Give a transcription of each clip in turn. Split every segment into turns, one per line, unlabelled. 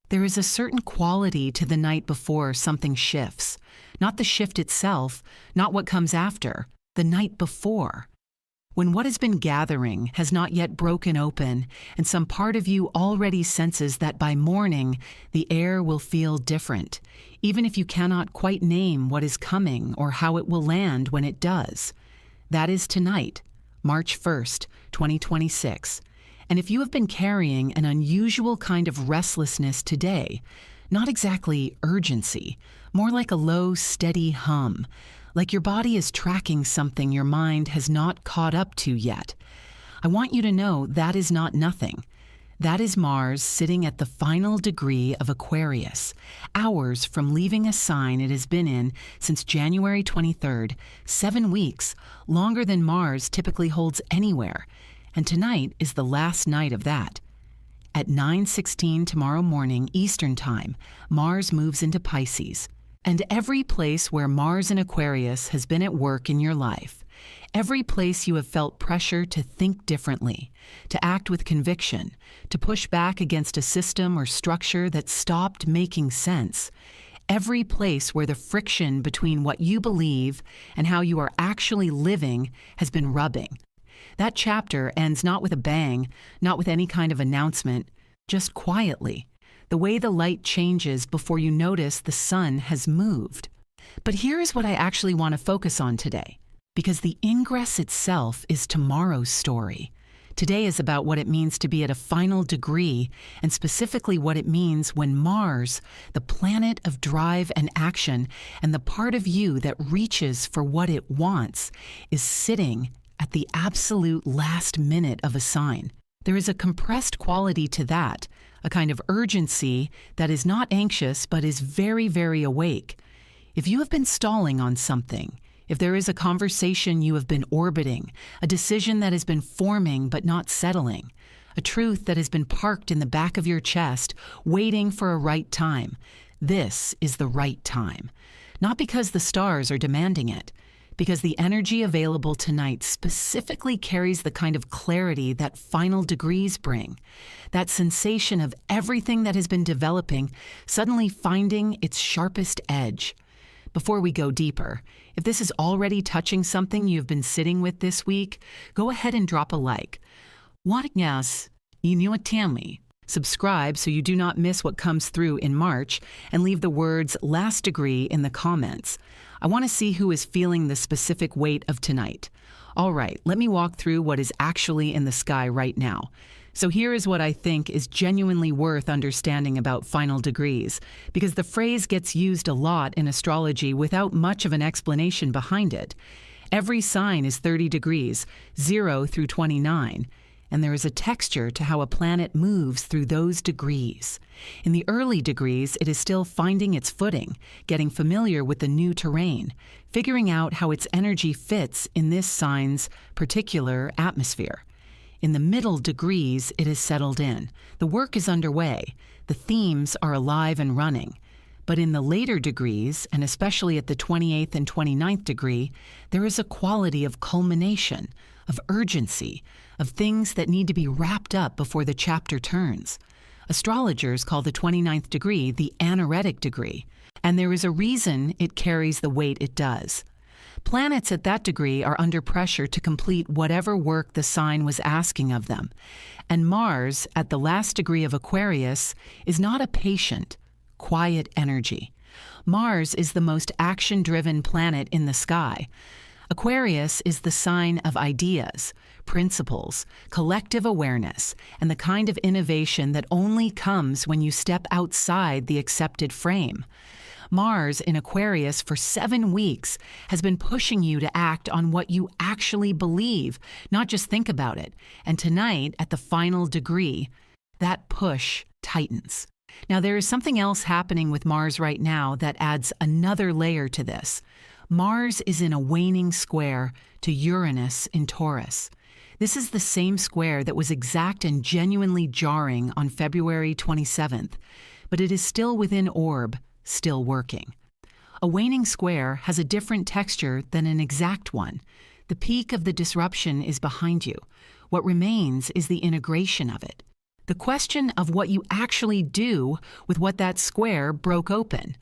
There is a certain quality to the night before something shifts. Not the shift itself, not what comes after, the night before. When what has been gathering has not yet broken open, and some part of you already senses that by morning the air will feel different, even if you cannot quite name what is coming or how it will land when it does. That is tonight, March 1st, 2026. And if you have been carrying an unusual kind of restlessness today, not exactly urgency, more like a low, steady hum, like your body is tracking something your mind has not caught up to yet, I want you to know that is not nothing. That is Mars sitting at the final degree of Aquarius, hours from leaving a sign it has been in since January 23rd, 7 weeks, longer than Mars typically holds anywhere. And tonight is the last night of that. At 9:16 tomorrow morning Eastern Time, Mars moves into Pisces. And every place where Mars in Aquarius has been at work in your life, every place you have felt pressure to think differently, to act with conviction, to push back against a system or structure that stopped making sense, every place where the friction between what you believe and how you are actually living has been rubbing. That chapter ends not with a bang, not with any kind of announcement, just quietly. The way the light changes before you notice the sun has moved. But here is what I actually want to focus on today, because the ingress itself is tomorrow's story. Today is about what it means to be at a final degree, and specifically what it means when Mars, the planet of drive and action, and the part of you that reaches for what it wants, is sitting at the absolute last minute of a sign. There is a compressed quality to that, a kind of urgency that is not anxious but is very, very awake. If you have been stalling on something, if there is a conversation you have been orbiting, a decision that has been forming but not settling, a truth that has been parked in the back of your chest, waiting for a right time, this is the right time. Not because the stars are demanding it, because the energy available tonight specifically carries the kind of clarity that final degrees bring, that sensation of everything that has been developing suddenly finding its sharpest edge. Before we go deeper, if this is already touching something you've been sitting with this week, go ahead and drop a like. Subscribe so you do not miss what comes through in March, and leave the words last degree in the comments. I want to see who is feeling the specific weight of tonight. All right, let me walk through what is actually in the sky right now. So here is what I think is genuinely worth understanding about final degrees, because the phrase gets used a lot in astrology without much of an explanation behind it. Every sign is 30 degrees, 0 through 29. And there is a texture to how a planet moves through those degrees. In the early degrees, it is still finding its footing, getting familiar with the new terrain, figuring out how its energy fits in this sign's particular atmosphere. In the middle degrees, it is settled in. The work is underway. The themes are alive and running. But in the later degrees, and especially at the 28th and 29th degree, there is a quality of culmination, of urgency, of things that need to be wrapped up before the chapter turns. Astrologers call the 29th degree the anaretic degree, and there is a reason it carries the weight it does. Planets at that degree are under pressure to complete whatever work the sign was asking of them, and Mars, at the last degree of Aquarius, is not a patient, quiet energy. Mars is the most action-driven planet in the sky. Aquarius is the sign of ideas, principles, collective awareness, and the kind of innovation that only comes when you step outside the accepted frame. Mars in Aquarius for 7 weeks has been pushing you to act on what you actually believe, not just think about it. And tonight, at the final degree, that push tightens. Now, there is something else happening with Mars right now that adds another layer to this. Mars is in a waning square to Uranus in Taurus. This is the same square that was exact and genuinely jarring on February 27th, but it is still within orb, still working. A waning square has a different texture than an exact one. The peak of the disruption is behind you. What remains is the integration of it. The question of what you actually do with what that square broke open.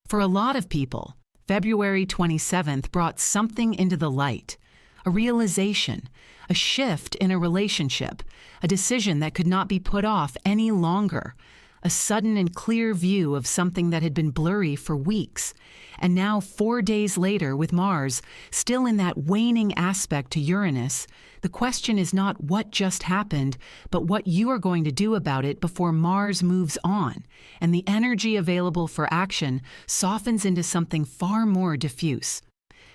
For a lot of people, February 27th brought something into the light, a realization, a shift in a relationship, a decision that could not be put off any longer, a sudden and clear view of something that had been blurry for weeks. And now, 4 days later, with Mars still in that waning aspect to Uranus, the question is not what just happened, but what you are going to do about it before Mars moves on, and the energy available for action softens into something far more diffuse.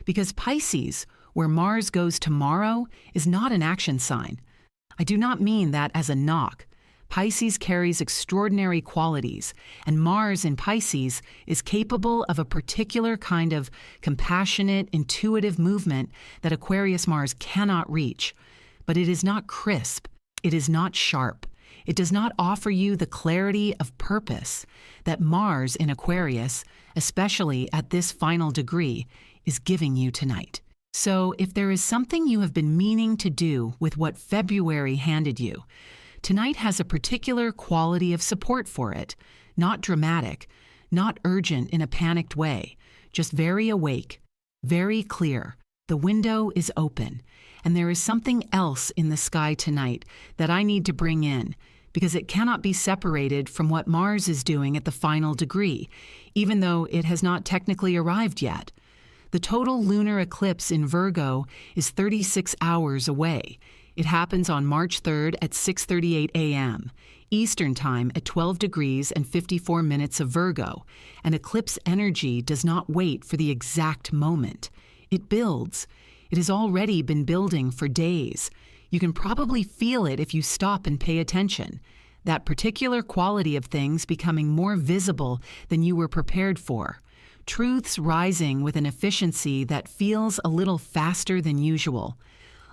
Because Pisces, where Mars goes tomorrow, is not an action sign. I do not mean that as a knock. Pisces carries extraordinary qualities, and Mars in Pisces is capable of a particular kind of compassionate, intuitive movement that Aquarius Mars cannot reach. But it is not crisp. It is not sharp. It does not offer you the clarity of purpose that Mars in Aquarius, especially at this final degree, is giving you tonight. So if there is something you have been meaning to do with what February handed you, tonight has a particular quality of support for it, not dramatic, not urgent in a panicked way, just very awake, very clear. The window is open, and there is something else in the sky tonight that I need to bring in, because it cannot be separated from what Mars is doing at the final degree, even though it has not technically arrived yet. The total lunar eclipse in Virgo is 36 hours away. It happens on March 3rd at 6:38 a.m., Eastern Time at 12 degrees and 54 minutes of Virgo, and eclipse energy does not wait for the exact moment. It builds. It has already been building for days. You can probably feel it if you stop and pay attention. That particular quality of things becoming more visible than you were prepared for. Truths rising with an efficiency that feels a little faster than usual.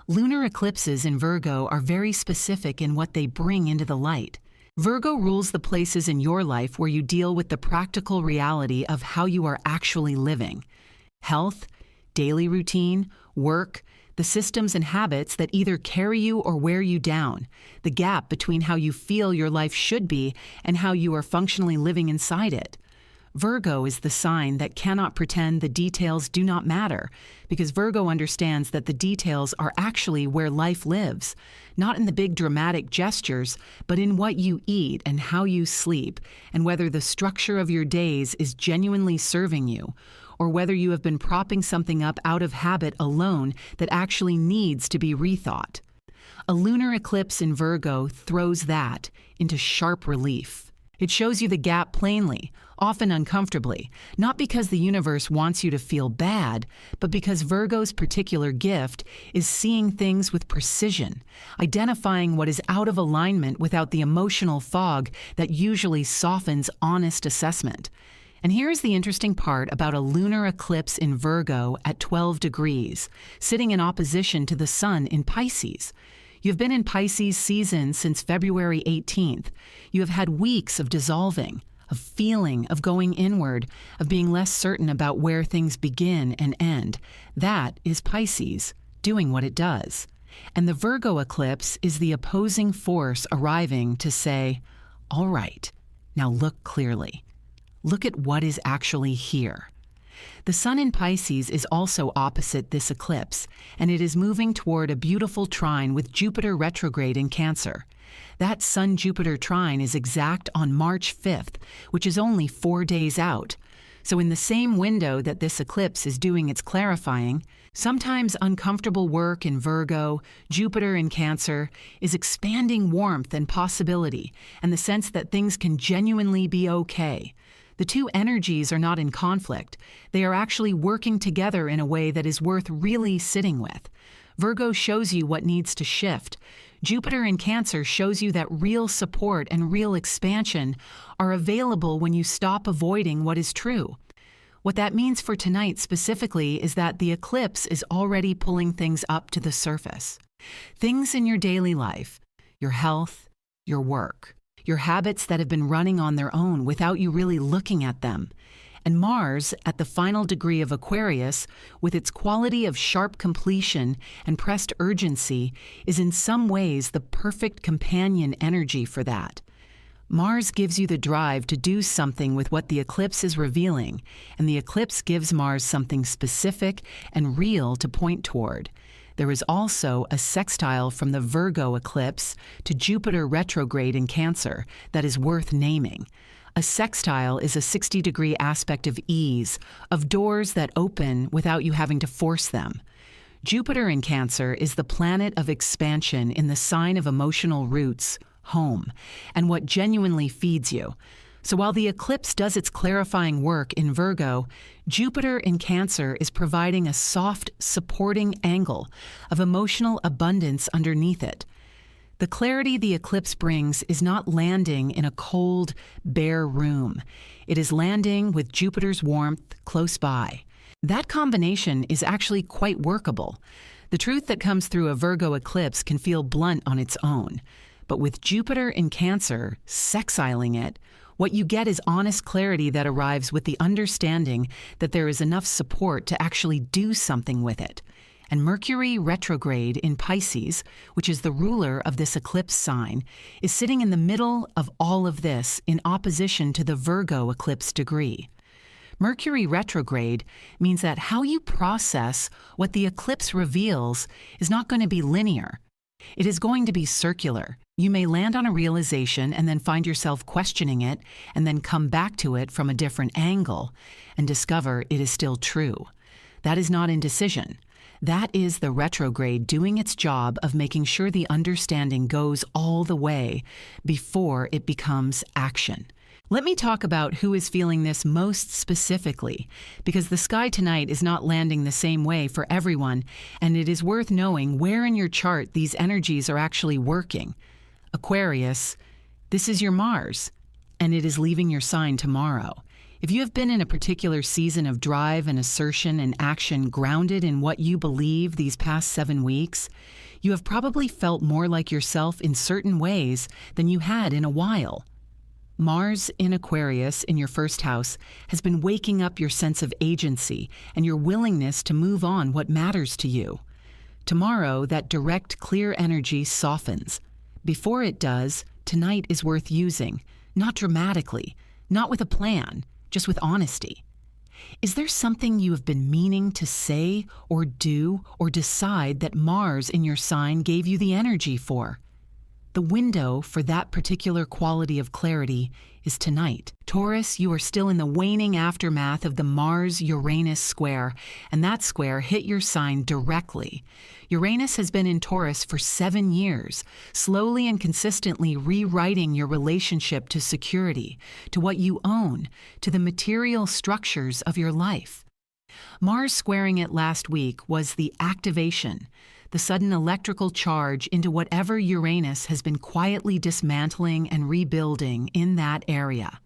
Lunar eclipses in Virgo are very specific in what they bring into the light. Virgo rules the places in your life where you deal with the practical reality of how you are actually living. Health, daily routine, work, the systems and habits that either carry you or wear you down, the gap between how you feel your life should be and how you are functionally living inside it. Virgo is the sign that cannot pretend the details do not matter, because Virgo understands that the details are actually where life lives, not in the big dramatic gestures, but in what you eat and how you sleep, and whether the structure of your days is genuinely serving you, or whether you have been propping something up out of habit alone that actually needs to be rethought. A lunar eclipse in Virgo throws that into sharp relief. It shows you the gap plainly, often uncomfortably, not because the universe wants you to feel bad, but because Virgo's particular gift is seeing things with precision, identifying what is out of alignment without the emotional fog that usually softens honest assessment. And here's the interesting part about a lunar eclipse in Virgo at 12 degrees, sitting in opposition to the sun in Pisces. You've been in Pisces season since February 18th. You have had weeks of dissolving, of feeling, of going inward, of being less certain about where things begin and end. That is Pisces, doing what it does. And the Virgo eclipse is the opposing force arriving to say, all right, now look clearly. Look at what is actually here. The sun in Pisces is also opposite this eclipse, and it is moving toward a beautiful trine with Jupiter retrograde in Cancer. That Sun-Jupiter trine is exact on March 5th, which is only 4 days out. So in the same window that this eclipse is doing its clarifying, sometimes uncomfortable work in Virgo, Jupiter in Cancer, is expanding warmth and possibility, and the sense that things can genuinely be okay. The two energies are not in conflict. They are actually working together in a way that is worth really sitting with. Virgo shows you what needs to shift. Jupiter in Cancer shows you that real support and real expansion are available when you stop avoiding what is true. What that means for tonight specifically is that the eclipse is already pulling things up to the surface. Things in your daily life, your health, your work, your habits that have been running on their own without you really looking at them, And Mars, at the final degree of Aquarius, with its quality of sharp completion and pressed urgency, is in some ways the perfect companion energy for that. Mars gives you the drive to do something with what the eclipse is revealing, and the eclipse gives Mars something specific and real to point toward. There is also a sextile from the Virgo eclipse to Jupiter retrograde in Cancer that is worth naming. A sextile is a 60-degree aspect of ease, of doors that open without you having to force them. Jupiter in Cancer is the planet of expansion in the sign of emotional roots, home, and what genuinely feeds you. So while the eclipse does its clarifying work in Virgo, Jupiter in Cancer is providing a soft, supporting angle of emotional abundance underneath it. The clarity the eclipse brings is not landing in a cold, bare room. It is landing with Jupiter's warmth close by. That combination is actually quite workable. The truth that comes through a Virgo eclipse can feel blunt on its own. But with Jupiter in Cancer sexiling it, what you get is honest clarity that arrives with the understanding that there is enough support to actually do something with it. And Mercury retrograde in Pisces, which is the ruler of this eclipse sign, is sitting in the middle of all of this in opposition to the Virgo eclipse degree. Mercury retrograde means that how you process what the eclipse reveals is not going to be linear. It is going to be circular. You may land on a realization and then find yourself questioning it and then come back to it from a different angle and discover it is still true. That is not indecision. That is the retrograde doing its job of making sure the understanding goes all the way before it becomes action. Let me talk about who is feeling this most specifically, because the sky tonight is not landing the same way for everyone, and it is worth knowing where in your chart these energies are actually working. Aquarius, this is your Mars, and it is leaving your sign tomorrow. If you have been in a particular season of drive and assertion and action grounded in what you believe these past 7 weeks, you have probably felt more like yourself in certain ways than you had in a while. Mars in Aquarius in your first house has been waking up your sense of agency and your willingness to move on what matters to you. Tomorrow, that direct, clear energy softens. Before it does, tonight is worth using, not dramatically, not with a plan, just with honesty. Is there something you have been meaning to say or do or decide that Mars in your sign gave you the energy for? The window for that particular quality of clarity is tonight. Taurus, you are still in the waning aftermath of the Mars-Uranus square, and that square hit your sign directly. Uranus has been in Taurus for 7 years, slowly and consistently rewriting your relationship to security, to what you own, to the material structures of your life. Mars squaring it last week was the activation, the sudden electrical charge into whatever Uranus has been quietly dismantling and rebuilding in that area.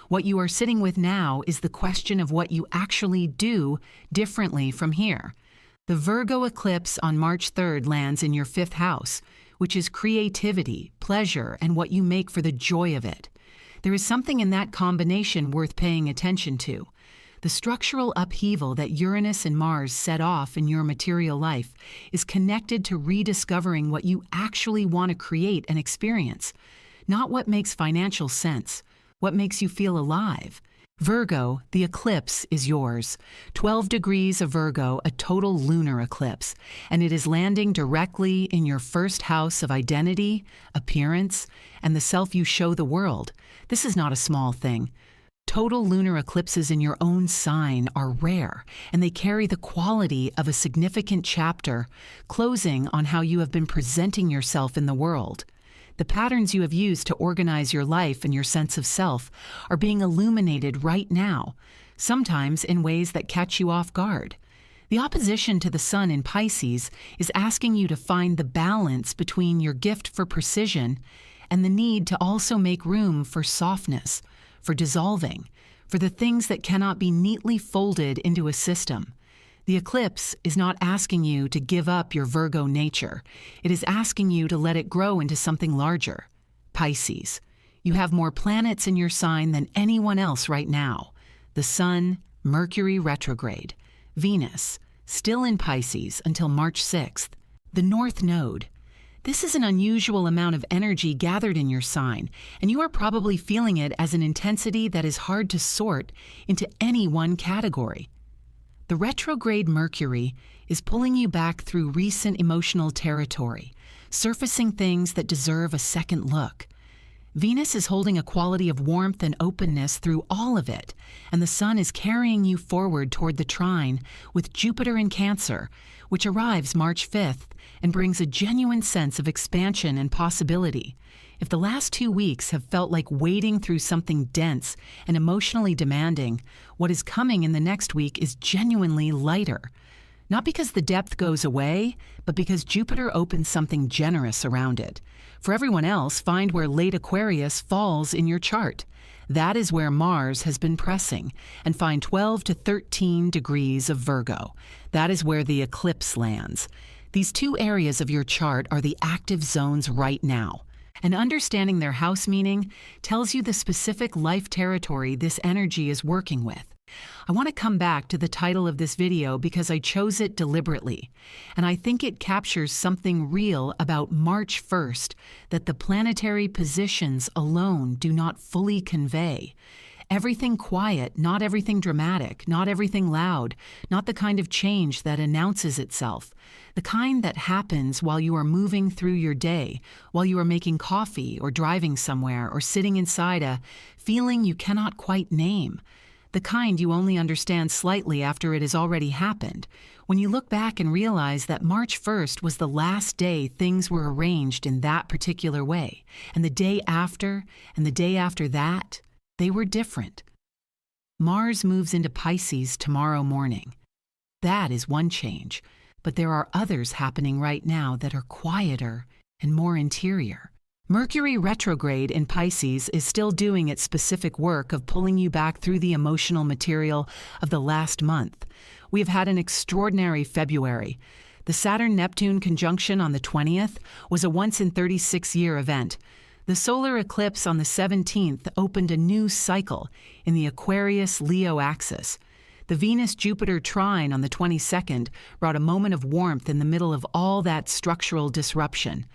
What you are sitting with now is the question of what you actually do differently from here. The Virgo eclipse on March 3rd lands in your 5th house, which is creativity, pleasure, and what you make for the joy of it. There is something in that combination worth paying attention to. The structural upheaval that Uranus and Mars set off in your material life is connected to rediscovering what you actually want to create and experience, not what makes financial sense, what makes you feel alive. Virgo, the eclipse is yours. 12 degrees of Virgo, a total lunar eclipse, and it is landing directly in your 1st house of identity, appearance, and the self you show the world. This is not a small thing. Total lunar eclipses in your own sign are rare, and they carry the quality of a significant chapter, closing on how you have been presenting yourself in the world. The patterns you have used to organize your life and your sense of self are being illuminated right now, sometimes in ways that catch you off guard. The opposition to the Sun in Pisces is asking you to find the balance between your gift for precision and the need to also make room for softness, for dissolving, for the things that cannot be neatly folded into a system. The eclipse is not asking you to give up your Virgo nature. It is asking you to let it grow into something larger. Pisces, you have more planets in your sign than anyone else right now. the Sun, Mercury retrograde, Venus, still in Pisces until March 6th, the North Node. This is an unusual amount of energy gathered in your sign, and you are probably feeling it as an intensity that is hard to sort into any one category. The retrograde Mercury is pulling you back through recent emotional territory, surfacing things that deserve a second look. Venus is holding a quality of warmth and openness through all of it, and the Sun is carrying you forward toward the trine with Jupiter in Cancer, which arrives March 5th and brings a genuine sense of expansion and possibility. If the last 2 weeks have felt like wading through something dense and emotionally demanding, what is coming in the next week is genuinely lighter. Not because the depth goes away, but because Jupiter opens something generous around it. For everyone else, find where late Aquarius falls in your chart. That is where Mars has been pressing, and find 12 to 13 degrees of Virgo. That is where the eclipse lands. These two areas of your chart are the active zones right now. And understanding their house meaning tells you the specific life territory this energy is working with. I want to come back to the title of this video because I chose it deliberately, and I think it captures something real about March 1st that the planetary positions alone do not fully convey. Everything quiet, not everything dramatic, not everything loud, not the kind of change that announces itself, the kind that happens while you are moving through your day, while you are making coffee or driving somewhere or sitting inside a feeling you cannot quite name. The kind you only understand slightly after it has already happened, when you look back and realize that March 1st was the last day things were arranged in that particular way, and the day after that, they were different. Mars moves into Pisces tomorrow morning. That is one change, but there are others happening right now that are quieter and more interior. Mercury retrograde in Pisces is still doing its specific work of pulling you back through the emotional material of the last month. We have had an extraordinary February. The Saturn-Neptune conjunction on the 20th was a once-in-36-year event. The solar eclipse on the 17th opened a new cycle in the Aquarius-Leo axis. The Venus-Jupiter trine on the 22nd brought a moment of warmth in the middle of all that structural disruption.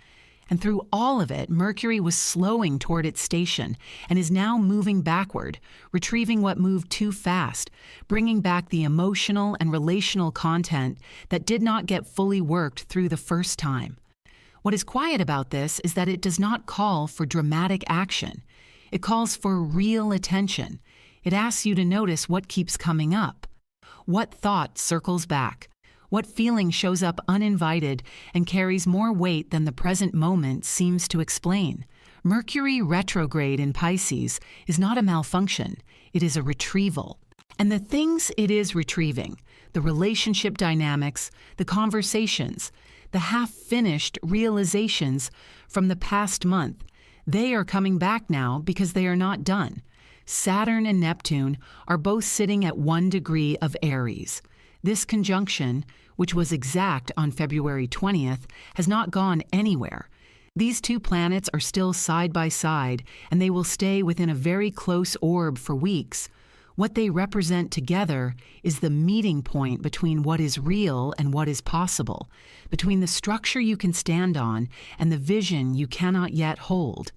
And through all of it, Mercury was slowing toward its station and is now moving backward, retrieving what moved too fast, bringing back the emotional and relational content that did not get fully worked through the first time. What is quiet about this is that it does not call for dramatic action. It calls for real attention. It asks you to notice what keeps coming up. What thought circles back? What feeling shows up uninvited and carries more weight than the present moment seems to explain? Mercury retrograde in Pisces is not a malfunction, it is a retrieval. And the things it is retrieving, the relationship dynamics, the conversations, the half-finished realizations from the past month, they are coming back now because they are not done. Saturn and Neptune are both sitting at 1 degree of Aries. This conjunction, which was exact on February 20th, has not gone anywhere. These two planets are still side by side, and they will stay within a very close orb for weeks. What they represent together is the meeting point between what is real and what is possible, between the structure you can stand on and the vision you cannot yet hold.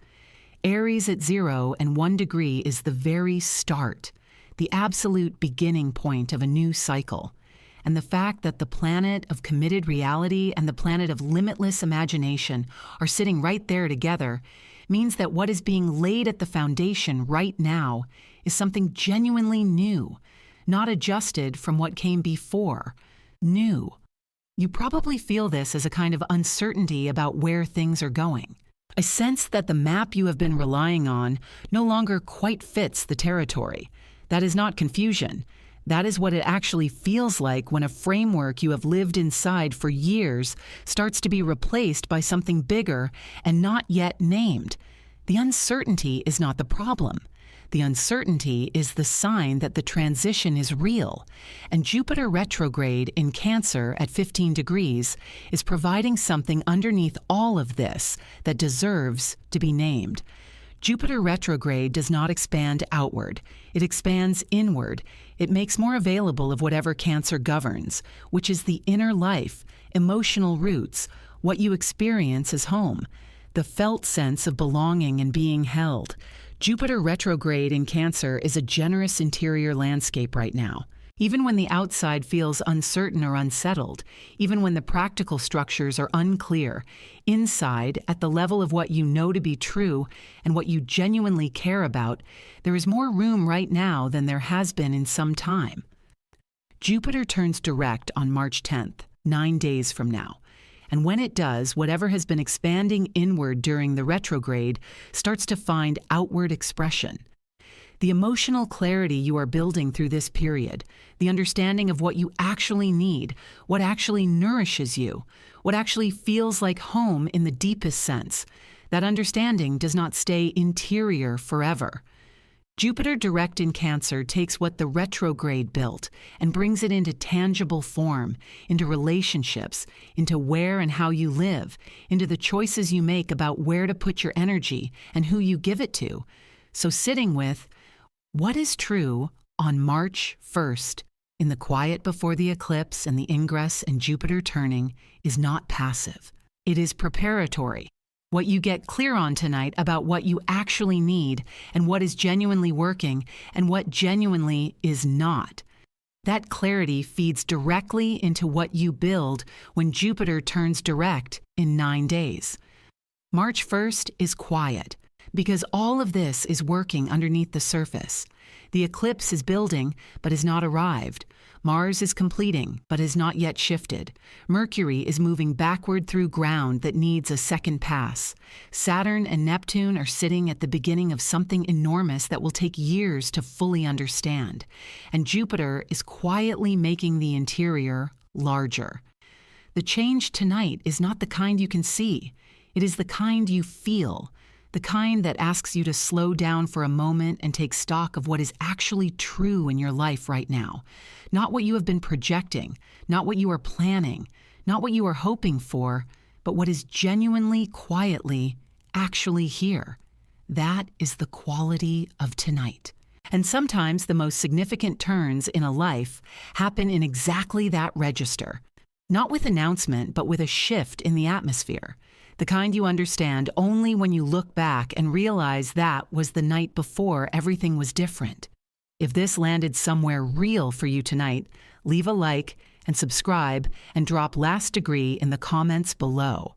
Aries at 0 and 1 degree is the very start, the absolute beginning point of a new cycle. And the fact that the planet of committed reality and the planet of limitless imagination are sitting right there together means that what is being laid at the foundation right now is something genuinely new, not adjusted from what came before, new. You probably feel this as a kind of uncertainty about where things are going. I sense that the map you have been relying on no longer quite fits the territory. That is not confusion. That is what it actually feels like when a framework you have lived inside for years starts to be replaced by something bigger and not yet named. The uncertainty is not the problem. The uncertainty is the sign that the transition is real, and Jupiter retrograde in Cancer at 15 degrees is providing something underneath all of this that deserves to be named. Jupiter retrograde does not expand outward. It expands inward. It makes more available of whatever Cancer governs, which is the inner life, emotional roots, what you experience as home, the felt sense of belonging and being held. Jupiter retrograde in Cancer is a generous interior landscape right now. Even when the outside feels uncertain or unsettled, even when the practical structures are unclear, inside, at the level of what you know to be true and what you genuinely care about, there is more room right now than there has been in some time. Jupiter turns direct on March 10th, 9 days from now. And when it does, whatever has been expanding inward during the retrograde starts to find outward expression. The emotional clarity you are building through this period, the understanding of what you actually need, what actually nourishes you, what actually feels like home in the deepest sense, that understanding does not stay interior forever. Jupiter direct in Cancer takes what the retrograde built and brings it into tangible form, into relationships, into where and how you live, into the choices you make about where to put your energy and who you give it to. So sitting with what is true on March 1st, in the quiet before the eclipse and the ingress and Jupiter turning, is not passive. It is preparatory. What you get clear on tonight about what you actually need and what is genuinely working and what genuinely is not. That clarity feeds directly into what you build when Jupiter turns direct in 9 days. March 1st is quiet, because all of this is working underneath the surface. The eclipse is building, but has not arrived. Mars is completing, but has not yet shifted. Mercury is moving backward through ground that needs a second pass. Saturn and Neptune are sitting at the beginning of something enormous that will take years to fully understand. And Jupiter is quietly making the interior larger. The change tonight is not the kind you can see. It is the kind you feel. The kind that asks you to slow down for a moment and take stock of what is actually true in your life right now. Not what you have been projecting, not what you are planning, not what you are hoping for, but what is genuinely, quietly, actually here. That is the quality of tonight. And sometimes the most significant turns in a life happen in exactly that register. Not with announcement, but with a shift in the atmosphere. The kind you understand only when you look back and realize that was the night before everything was different. If this landed somewhere real for you tonight, leave a like and subscribe and drop last degree in the comments below.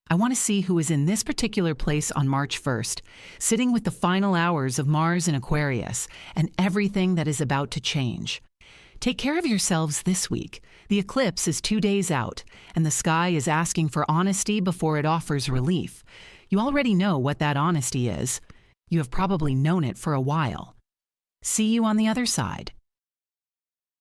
I want to see who is in this particular place on March 1st, sitting with the final hours of Mars in Aquarius and everything that is about to change. Take care of yourselves this week. The eclipse is 2 days out, and the sky is asking for honesty before it offers relief. You already know what that honesty is. You have probably known it for a while. See you on the other side.